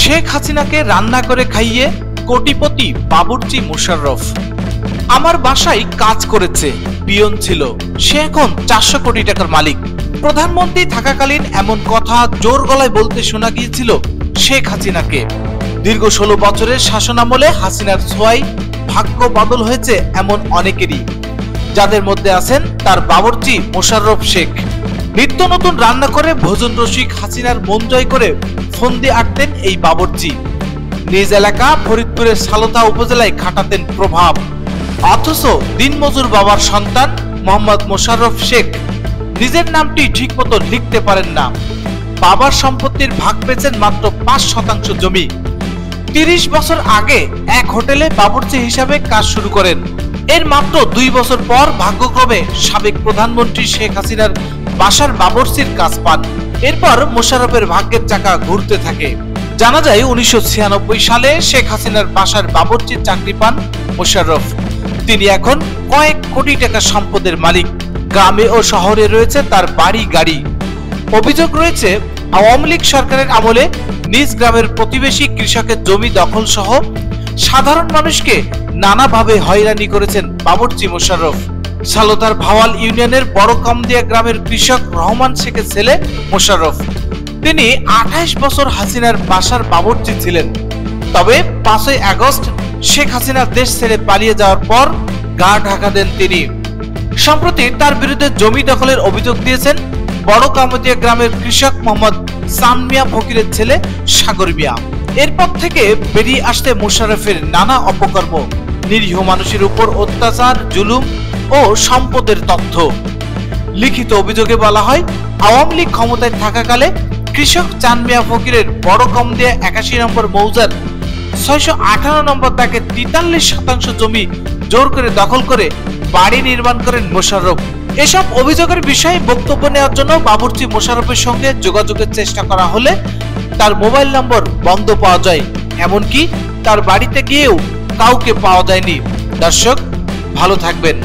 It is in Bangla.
শেখ হাসিনাকে রান্না করে খাইয়ে কোটিপতি বাবুর্চি মোশাররফ। আমার বাসায় কাজ করেছে, পিয়ন ছিল, সে এখন 400 কোটি টাকার মালিক। প্রধানমন্ত্রী থাকাকালীন এমন কথা জোর গলায় বলতে শোনা গিয়েছিল শেখ হাসিনাকে। দীর্ঘ 16 বছরের শাসনামলে হাসিনার ছোঁয়ায় ভাগ্য বদল হয়েছে এমন অনেকেরই, যাদের মধ্যে আছেন তার বাবুর্চি মোশাররফ শেখ। নিত্য নতুন রান্না করে ভোজন রসিক হাসিনার মন জয় করে ফন্দি আটতেন এই বাবুর্চি। নিজ এলাকা ফরিদপুরের সালথা উপজেলায় খাটাতেন প্রভাব। অথচ দিনমজুর বাবার সন্তান মোহাম্মদ মোশাররফ শেখ নিজের নামটি ঠিকমতো লিখতে পারেন না। বাবার সম্পত্তির ভাগ পেয়েছেন মাত্র 5% জমি। 30 বছর আগে এক হোটেলে বাবুর্চি হিসাবে কাজ শুরু করেন। এর মাত্র 2 বছর পর ভাগ্যক্রমে সাবেক প্রধানমন্ত্রী শেখ হাসিনার বাসার বাবুর্চির কাজ পান। এরপর মোশাররফের ভাগ্যের চাকা ঘুরতে থাকে। জানা যায় 1996 সালে শেখ হাসিনার বাসার বাবুর্চির চাকরি পান মোশাররফ। তিনি এখন কয়েক কোটি টাকা সম্পদের মালিক। গ্রামে ও শহরে রয়েছে তার বাড়ি গাড়ি। অভিযোগ রয়েছে আওয়ামী লীগ সরকারের আমলে নিজ গ্রামের প্রতিবেশী কৃষকের জমি দখল সহ সাধারণ মানুষকে নানাভাবে হয়রানি করেছেন বাবুর্চি মোশাররফ। সালতার ভাওয়াল ইউনিয়নের বড় কামদিয়া গ্রামের কৃষক রহমান শেখের ছেলে মোশাররফ। তিনি 28 বছর হাসিনার বাসার বাবুর্চি ছিলেন। তবে 5ই আগস্ট শেখ হাসিনা দেশ ছেড়ে পালিয়ে যাওয়ার পর গা ঢাকা দেন তিনি। সম্প্রতি তার বিরুদ্ধে জমি দখলের অভিযোগ দিয়েছেন বড় কামদিয়া গ্রামের কৃষক মোহাম্মদ সান মিয়া ফকিরের ছেলে সাগর মিয়া। এরপর থেকে বেরিয়ে আসতে মোশাররফের নানা অপকর্ম, নিরীহ মানুষের উপর অত্যাচার, জুলুম ও সম্পদের তথ্য। লিখিত অভিযোগে বলা হয়, আওয়ামী লীগ ক্ষমতায় থাকাকালে কৃষক চান মিয়া ফকিরের বড় কামদিয়া 81 নম্বর মৌজার 618 নম্বর দাগে 43% জমি জোর করে দখল করে বাড়ি নির্মাণ করেন মোশাররফ। এসব অভিযোগের বিষয়ে বক্তব্য নেওয়ার জন্য বাবুর্চি মোশাররফের সঙ্গে যোগাযোগের চেষ্টা করা হলে তার মোবাইল নম্বর বন্ধ পাওয়া যায়। এমনকি তার বাড়িতে গিয়েও কাউকে পাওয়া যায়নি। দর্শক, ভালো থাকবেন।